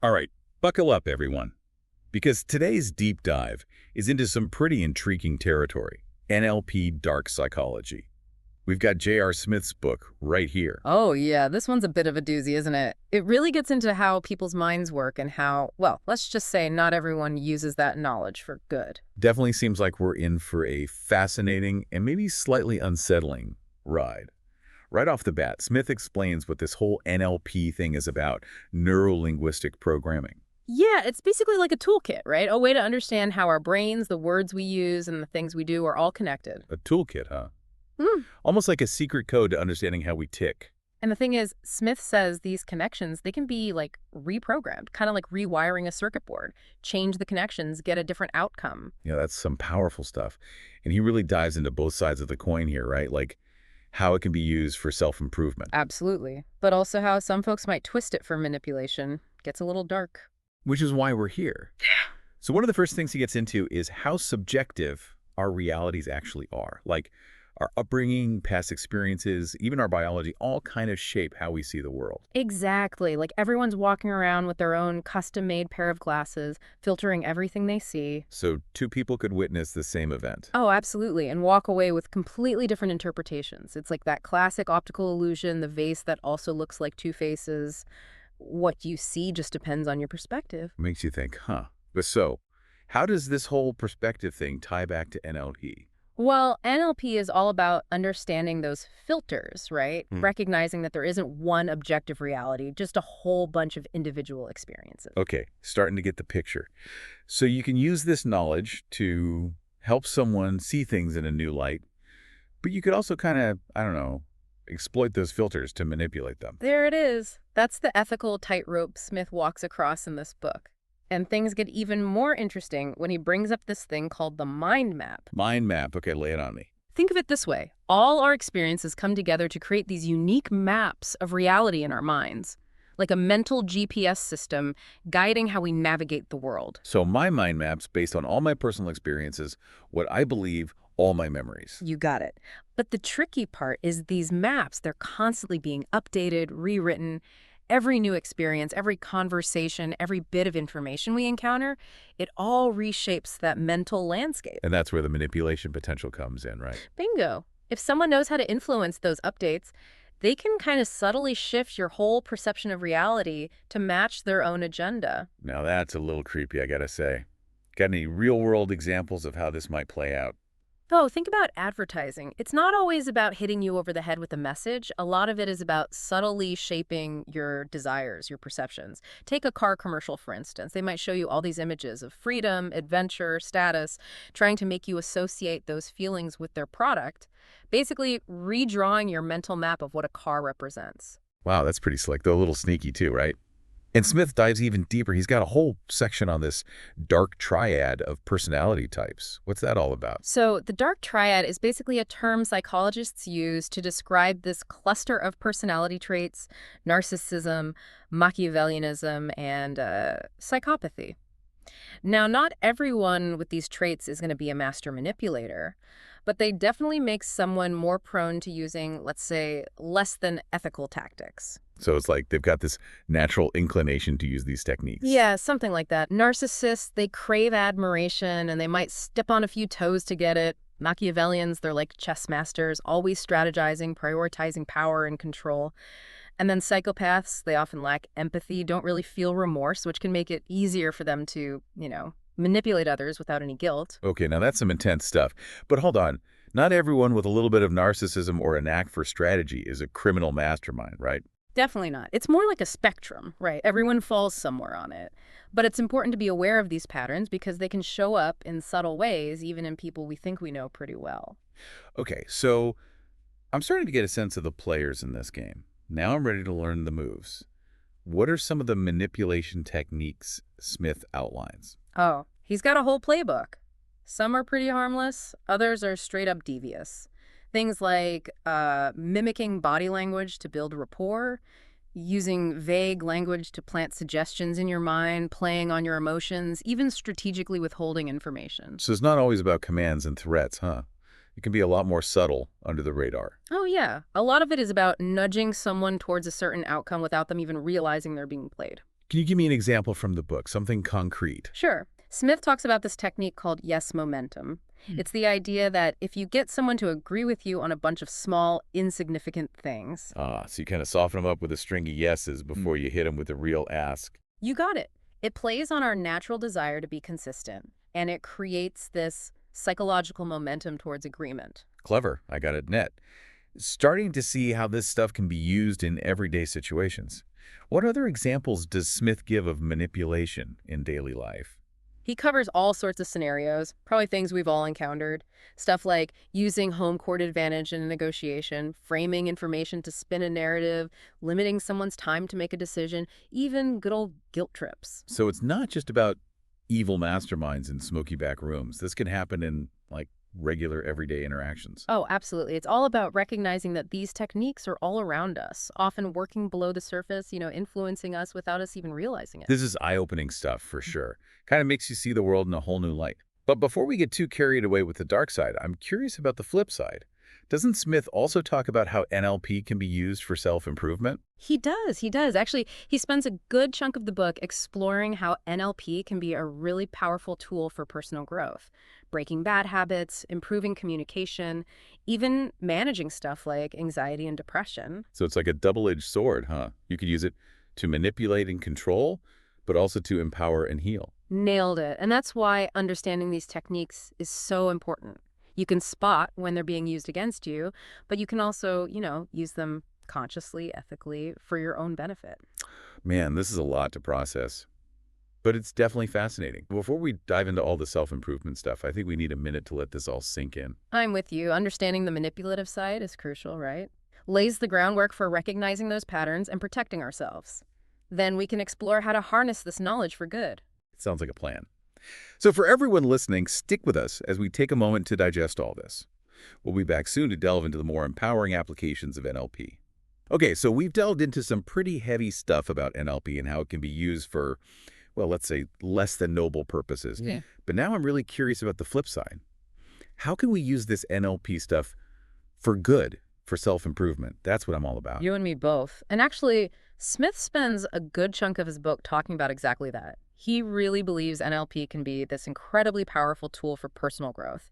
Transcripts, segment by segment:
All right, buckle up, everyone, because today's deep dive is into some pretty intriguing territory, NLP dark psychology. We've got J.R. Smith's book right here. Oh, yeah, this one's a bit of a doozy, isn't it? It really gets into how people's minds work and how, well, let's just say not everyone uses that knowledge for good. Definitely seems like we're in for a fascinating and maybe slightly unsettling ride. Right off the bat, Smith explains what this whole NLP thing is about, neuro-linguistic programming. Yeah, it's basically like a toolkit, right? A way to understand how our brains, the words we use, and the things we do are all connected. A toolkit, huh? Hmm. Almost like a secret code to understanding how we tick. And the thing is, Smith says these connections, they can be like reprogrammed, kind of like rewiring a circuit board. Change the connections, get a different outcome. That's some powerful stuff. And he really dives into both sides of the coin here, right? Like how it can be used for self-improvement. Absolutely. But also how some folks might twist it for manipulation. Gets a little dark. Which is why we're here. So one of the first things he gets into is how subjective our realities actually are. Like our upbringing, past experiences, even our biology, all kind of shape how we see the world. Exactly. Like everyone's walking around with their own custom-made pair of glasses, filtering everything they see. So two people could witness the same event. Oh, absolutely. And walk away with completely different interpretations. It's like that classic optical illusion, the vase that also looks like two faces. What you see just depends on your perspective. Makes you think, huh? But so, how does this whole perspective thing tie back to NLP? Well, NLP is all about understanding those filters, right? Recognizing that there isn't one objective reality, just a whole bunch of individual experiences. Okay, starting to get the picture. So you can use this knowledge to help someone see things in a new light, but you could also kind of, I don't know, exploit those filters to manipulate them. There it is. That's the ethical tightrope Smith walks across in this book. And things get even more interesting when he brings up this thing called the mind map. Mind map. Okay, lay it on me. Think of it this way. All our experiences come together to create these unique maps of reality in our minds, like a mental GPS system guiding how we navigate the world. So my mind map's based on all my personal experiences, what I believe, all my memories. You got it. But the tricky part is these maps, they're constantly being updated, rewritten. Every new experience, every conversation, every bit of information we encounter, it all reshapes that mental landscape. And that's where the manipulation potential comes in, right? Bingo. If someone knows how to influence those updates, they can kind of subtly shift your whole perception of reality to match their own agenda. Now that's a little creepy, I gotta say. Got any real-world examples of how this might play out? Oh, think about advertising. It's not always about hitting you over the head with a message. A lot of it is about subtly shaping your desires, your perceptions. Take a car commercial, for instance. They might show you all these images of freedom, adventure, status, trying to make you associate those feelings with their product, basically redrawing your mental map of what a car represents. Wow, that's pretty slick, though a little sneaky too, right? And Smith dives even deeper. He's got a whole section on this dark triad of personality types. What's that all about? So the dark triad is basically a term psychologists use to describe this cluster of personality traits: narcissism, Machiavellianism, and psychopathy. Now, not everyone with these traits is going to be a master manipulator, but they definitely make someone more prone to using, let's say, less than ethical tactics. So it's like they've got this natural inclination to use these techniques. Yeah, something like that. Narcissists, they crave admiration and they might step on a few toes to get it. Machiavellians, they're like chess masters, always strategizing, prioritizing power and control. And then psychopaths, they often lack empathy, don't really feel remorse, which can make it easier for them to, manipulate others without any guilt. Okay, now that's some intense stuff. But hold on. Not everyone with a little bit of narcissism or a knack for strategy is a criminal mastermind, right? Definitely not. It's more like a spectrum, right? Everyone falls somewhere on it. But it's important to be aware of these patterns because they can show up in subtle ways, even in people we think we know pretty well. Okay, so I'm starting to get a sense of the players in this game. Now I'm ready to learn the moves. What are some of the manipulation techniques Smith outlines? Oh, he's got a whole playbook. Some are pretty harmless, others are straight up devious. Things like mimicking body language to build rapport, using vague language to plant suggestions in your mind, playing on your emotions, even strategically withholding information. So it's not always about commands and threats, huh? It can be a lot more subtle under the radar. Oh, yeah. A lot of it is about nudging someone towards a certain outcome without them even realizing they're being played. Can you give me an example from the book, something concrete? Sure. Smith talks about this technique called yes momentum. It's the idea that if you get someone to agree with you on a bunch of small, insignificant things, Ah, so you kind of soften them up with a string of yeses before you hit them with a real ask. you got it. It plays on our natural desire to be consistent, and it creates this psychological momentum towards agreement. Clever, I got it net. Starting to see how this stuff can be used in everyday situations. What other examples does Smith give of manipulation in daily life? He covers all sorts of scenarios, probably things we've all encountered. Stuff like using home court advantage in a negotiation, framing information to spin a narrative, limiting someone's time to make a decision, even good old guilt trips. So it's not just about evil masterminds in smoky back rooms. This can happen in, like, regular everyday interactions. Oh, absolutely. It's all about recognizing that these techniques are all around us, often working below the surface, influencing us without us even realizing it. This is eye-opening stuff for sure. Kind of makes you see the world in a whole new light. But before we get too carried away with the dark side, I'm curious about the flip side. Doesn't Smith also talk about how NLP can be used for self-improvement? He does. He does. Actually, he spends a good chunk of the book exploring how NLP can be a really powerful tool for personal growth, breaking bad habits, improving communication, even managing stuff like anxiety and depression. So it's like a double-edged sword, huh? You could use it to manipulate and control, but also to empower and heal. Nailed it. And that's why understanding these techniques is so important. You can spot when they're being used against you, but you can also, use them consciously, ethically, for your own benefit. Man, this is a lot to process. But it's definitely fascinating. Before we dive into all the self-improvement stuff, I think we need a minute to let this all sink in. I'm with you. Understanding the manipulative side is crucial, right? Lays the groundwork for recognizing those patterns and protecting ourselves. Then we can explore how to harness this knowledge for good. It sounds like a plan. So for everyone listening, stick with us as we take a moment to digest all this. We'll be back soon to delve into the more empowering applications of NLP. Okay, so we've delved into some pretty heavy stuff about NLP and how it can be used for, well, let's say less than noble purposes. Yeah. But now I'm really curious about the flip side. How can we use this NLP stuff for good, for self-improvement? That's what I'm all about. You and me both. And actually, Smith spends a good chunk of his book talking about exactly that. He really believes NLP can be this incredibly powerful tool for personal growth.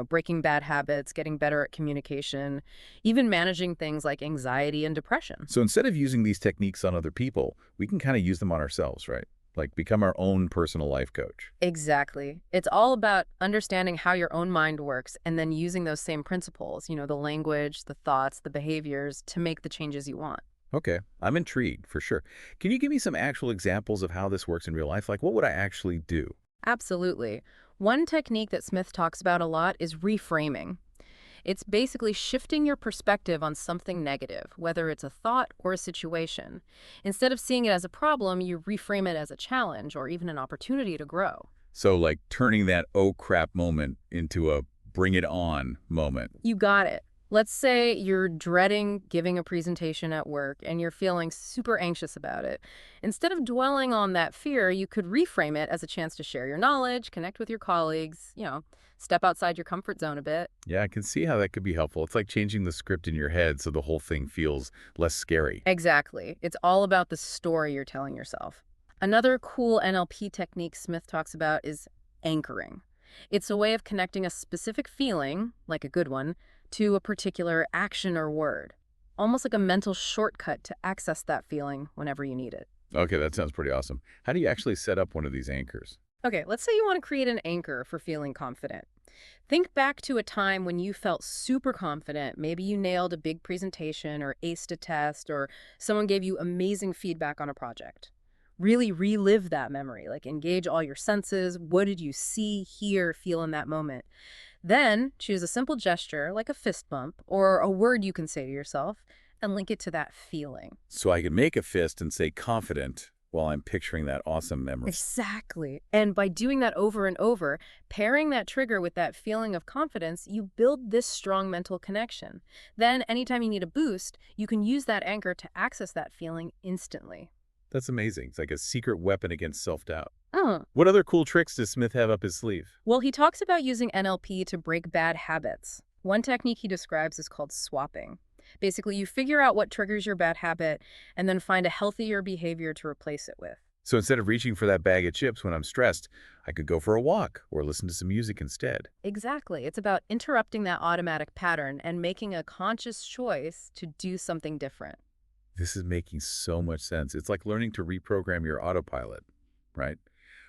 Breaking bad habits, getting better at communication, even managing things like anxiety and depression. So instead of using these techniques on other people, we can kind of use them on ourselves, right? Like become our own personal life coach. Exactly. It's all about understanding how your own mind works and then using those same principles, the language, the thoughts, the behaviors to make the changes you want. Okay, I'm intrigued, for sure. Can you give me some actual examples of how this works in real life? Like, what would I actually do? Absolutely. One technique that Smith talks about a lot is reframing. It's basically shifting your perspective on something negative, whether it's a thought or a situation. Instead of seeing it as a problem, you reframe it as a challenge or even an opportunity to grow. So, like, turning that oh crap moment into a bring it on moment. You got it. Let's say you're dreading giving a presentation at work and you're feeling super anxious about it. Instead of dwelling on that fear, you could reframe it as a chance to share your knowledge, connect with your colleagues, step outside your comfort zone a bit. Yeah, I can see how that could be helpful. It's like changing the script in your head so the whole thing feels less scary. Exactly. It's all about the story you're telling yourself. Another cool NLP technique Smith talks about is anchoring. It's a way of connecting a specific feeling, like a good one, to a particular action or word. Almost like a mental shortcut to access that feeling whenever you need it. Okay, that sounds pretty awesome. How do you actually set up one of these anchors? Okay, let's say you want to create an anchor for feeling confident. Think back to a time when you felt super confident. Maybe you nailed a big presentation or aced a test or someone gave you amazing feedback on a project. Really relive that memory, like engage all your senses. What did you see, hear, feel in that moment? Then choose a simple gesture like a fist bump or a word you can say to yourself and link it to that feeling. So I can make a fist and say confident while I'm picturing that awesome memory. Exactly. And by doing that over and over, pairing that trigger with that feeling of confidence, you build this strong mental connection. Then anytime you need a boost, you can use that anchor to access that feeling instantly. That's amazing. It's like a secret weapon against self-doubt. Oh. What other cool tricks does Smith have up his sleeve? Well, he talks about using NLP to break bad habits. One technique he describes is called swapping. Basically, you figure out what triggers your bad habit and then find a healthier behavior to replace it with. So instead of reaching for that bag of chips when I'm stressed, I could go for a walk or listen to some music instead. Exactly. It's about interrupting that automatic pattern and making a conscious choice to do something different. This is making so much sense. It's like learning to reprogram your autopilot, right?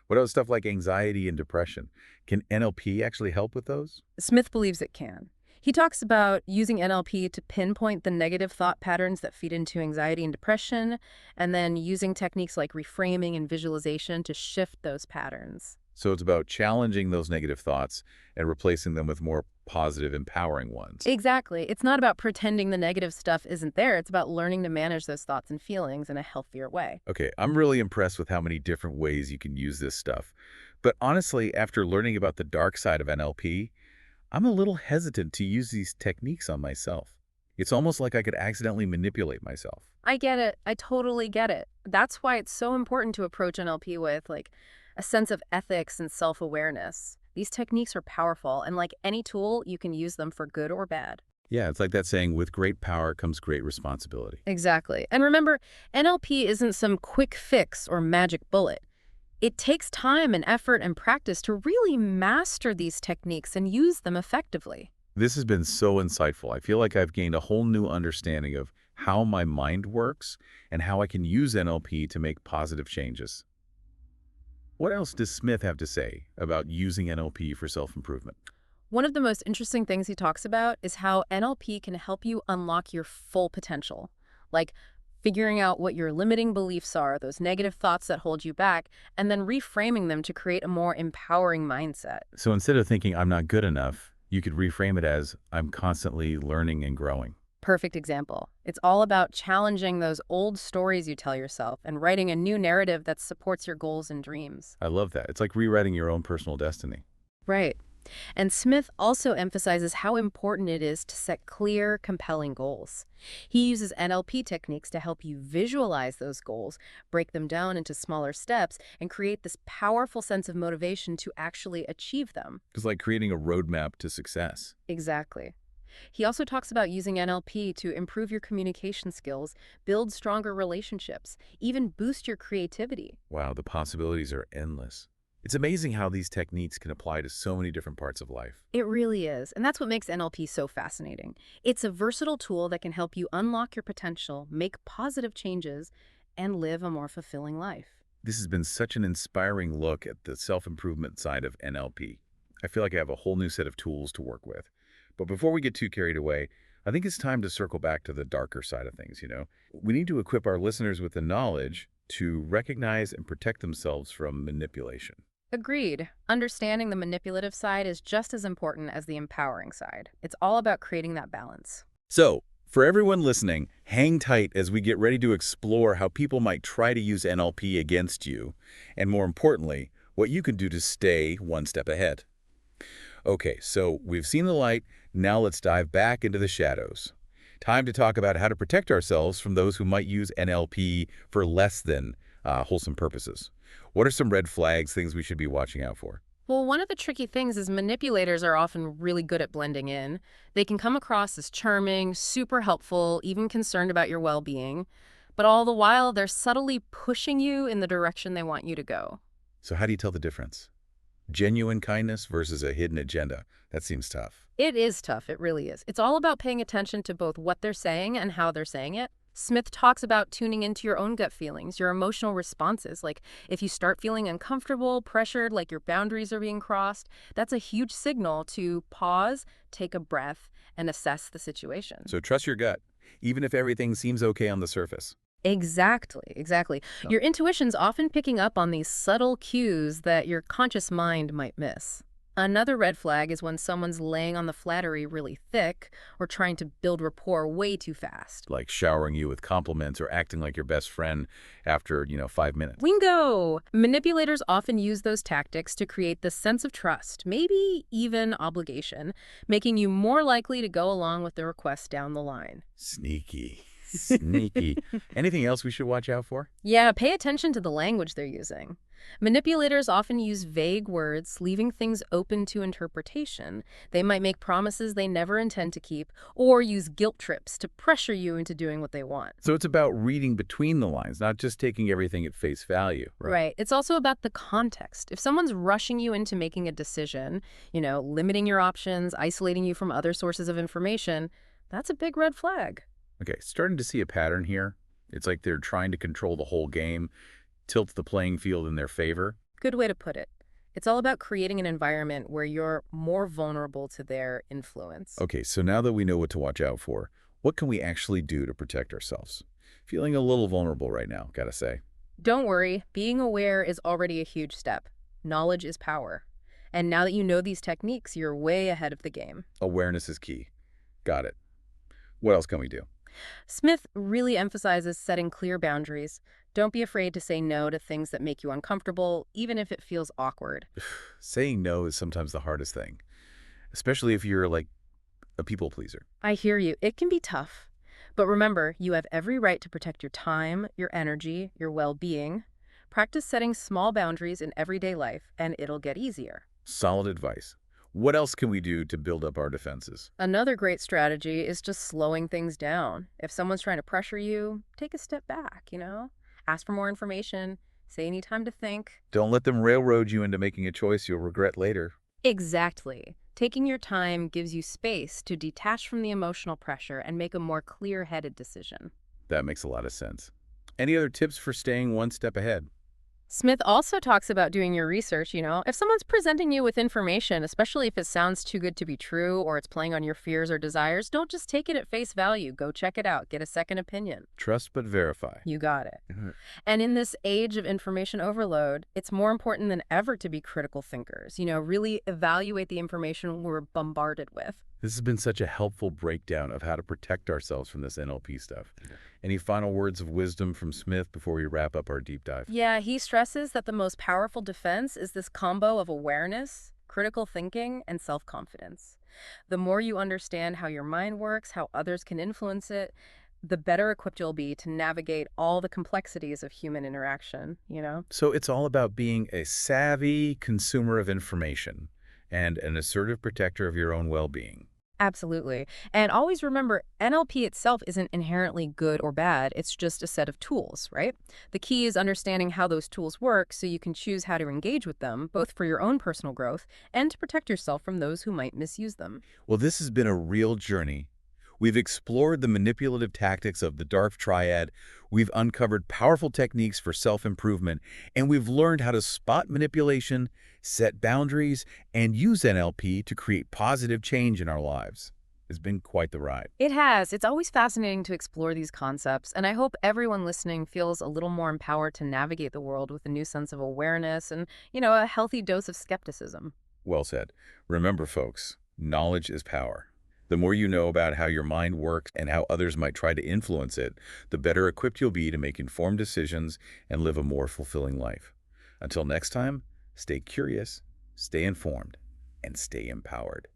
What about stuff like anxiety and depression? Can NLP actually help with those? Smith believes it can. He talks about using NLP to pinpoint the negative thought patterns that feed into anxiety and depression, and then using techniques like reframing and visualization to shift those patterns. So it's about challenging those negative thoughts and replacing them with more positive, empowering ones. Exactly. It's not about pretending the negative stuff isn't there. It's about learning to manage those thoughts and feelings in a healthier way. Okay, I'm really impressed with how many different ways you can use this stuff. But honestly, after learning about the dark side of NLP, I'm a little hesitant to use these techniques on myself. It's almost like I could accidentally manipulate myself. I get it. I totally get it. That's why it's so important to approach NLP with a sense of ethics and self-awareness. These techniques are powerful, and like any tool, you can use them for good or bad. Yeah, it's like that saying, with great power comes great responsibility. Exactly. And remember, NLP isn't some quick fix or magic bullet. It takes time and effort and practice to really master these techniques and use them effectively. This has been so insightful. I feel like I've gained a whole new understanding of how my mind works and how I can use NLP to make positive changes. What else does Smith have to say about using NLP for self-improvement? One of the most interesting things he talks about is how NLP can help you unlock your full potential, like figuring out what your limiting beliefs are, those negative thoughts that hold you back, and then reframing them to create a more empowering mindset. So instead of thinking I'm not good enough, you could reframe it as I'm constantly learning and growing. Perfect example. It's all about challenging those old stories you tell yourself and writing a new narrative that supports your goals and dreams. I love that. It's like rewriting your own personal destiny. Right. And Smith also emphasizes how important it is to set clear, compelling goals. He uses NLP techniques to help you visualize those goals, break them down into smaller steps, and create this powerful sense of motivation to actually achieve them. It's like creating a roadmap to success. Exactly. He also talks about using NLP to improve your communication skills, build stronger relationships, even boost your creativity. Wow, the possibilities are endless. It's amazing how these techniques can apply to so many different parts of life. It really is, and that's what makes NLP so fascinating. It's a versatile tool that can help you unlock your potential, make positive changes, and live a more fulfilling life. This has been such an inspiring look at the self-improvement side of NLP. I feel like I have a whole new set of tools to work with. But before we get too carried away, I think it's time to circle back to the darker side of things, We need to equip our listeners with the knowledge to recognize and protect themselves from manipulation. Agreed. Understanding the manipulative side is just as important as the empowering side. It's all about creating that balance. So, for everyone listening, hang tight as we get ready to explore how people might try to use NLP against you, and more importantly, what you can do to stay one step ahead. Okay, so we've seen the light, now let's dive back into the shadows. Time to talk about how to protect ourselves from those who might use NLP for less than wholesome purposes. What are some red flags, things we should be watching out for? Well, one of the tricky things is manipulators are often really good at blending in. They can come across as charming, super helpful, even concerned about your well-being, but all the while they're subtly pushing you in the direction they want you to go. So how do you tell the difference? Genuine kindness versus a hidden agenda. That seems tough. It is tough, it really is. It's all about paying attention to both what they're saying and how they're saying it. Smith talks about tuning into your own gut feelings, your emotional responses. Like if you start feeling uncomfortable, pressured, like your boundaries are being crossed, that's a huge signal to pause, take a breath, and assess the situation. So trust your gut, even if everything seems okay on the surface. Exactly, exactly. No. Your intuition's often picking up on these subtle cues that your conscious mind might miss. Another red flag is when someone's laying on the flattery really thick or trying to build rapport way too fast. Like showering you with compliments or acting like your best friend after, 5 minutes. Wingo! Manipulators often use those tactics to create this sense of trust, maybe even obligation, making you more likely to go along with the request down the line. Sneaky. Sneaky. Anything else we should watch out for? Yeah, pay attention to the language they're using. Manipulators often use vague words, leaving things open to interpretation. They might make promises they never intend to keep, or use guilt trips to pressure you into doing what they want. So it's about reading between the lines, not just taking everything at face value, right? Right. It's also about the context. If someone's rushing you into making a decision, limiting your options, isolating you from other sources of information, that's a big red flag. Okay, starting to see a pattern here. It's like they're trying to control the whole game, tilt the playing field in their favor. Good way to put it. It's all about creating an environment where you're more vulnerable to their influence. Okay, so now that we know what to watch out for, what can we actually do to protect ourselves? Feeling a little vulnerable right now, gotta say. Don't worry, being aware is already a huge step. Knowledge is power. And now that you know these techniques, you're way ahead of the game. Awareness is key. Got it. What else can we do? Smith really emphasizes setting clear boundaries. Don't be afraid to say no to things that make you uncomfortable, even if it feels awkward. Saying no is sometimes the hardest thing, especially if you're like a people pleaser. I hear you. It can be tough. But remember, you have every right to protect your time, your energy, your well-being. Practice setting small boundaries in everyday life, and it'll get easier. Solid advice. What else can we do to build up our defenses? Another great strategy is just slowing things down. If someone's trying to pressure you, take a step back. Ask for more information. Say you need time to think. Don't let them railroad you into making a choice you'll regret later. Exactly. Taking your time gives you space to detach from the emotional pressure and make a more clear-headed decision. That makes a lot of sense. Any other tips for staying one step ahead? Smith also talks about doing your research. If someone's presenting you with information, especially if it sounds too good to be true or it's playing on your fears or desires, don't just take it at face value. Go check it out. Get a second opinion. Trust but verify. You got it. Mhm. And in this age of information overload, it's more important than ever to be critical thinkers. Really evaluate the information we're bombarded with. This has been such a helpful breakdown of how to protect ourselves from this NLP stuff. Any final words of wisdom from Smith before we wrap up our deep dive? Yeah, he stresses that the most powerful defense is this combo of awareness, critical thinking, and self-confidence. The more you understand how your mind works, how others can influence it, the better equipped you'll be to navigate all the complexities of human interaction. So it's all about being a savvy consumer of information and an assertive protector of your own well-being. Absolutely. And always remember, NLP itself isn't inherently good or bad. It's just a set of tools, right? The key is understanding how those tools work so you can choose how to engage with them, both for your own personal growth and to protect yourself from those who might misuse them. Well, this has been a real journey. We've explored the manipulative tactics of the dark triad, we've uncovered powerful techniques for self-improvement, and we've learned how to spot manipulation, set boundaries, and use NLP to create positive change in our lives. It's been quite the ride. It has. It's always fascinating to explore these concepts, and I hope everyone listening feels a little more empowered to navigate the world with a new sense of awareness and, a healthy dose of skepticism. Well said. Remember, folks, knowledge is power. The more you know about how your mind works and how others might try to influence it, the better equipped you'll be to make informed decisions and live a more fulfilling life. Until next time, stay curious, stay informed, and stay empowered.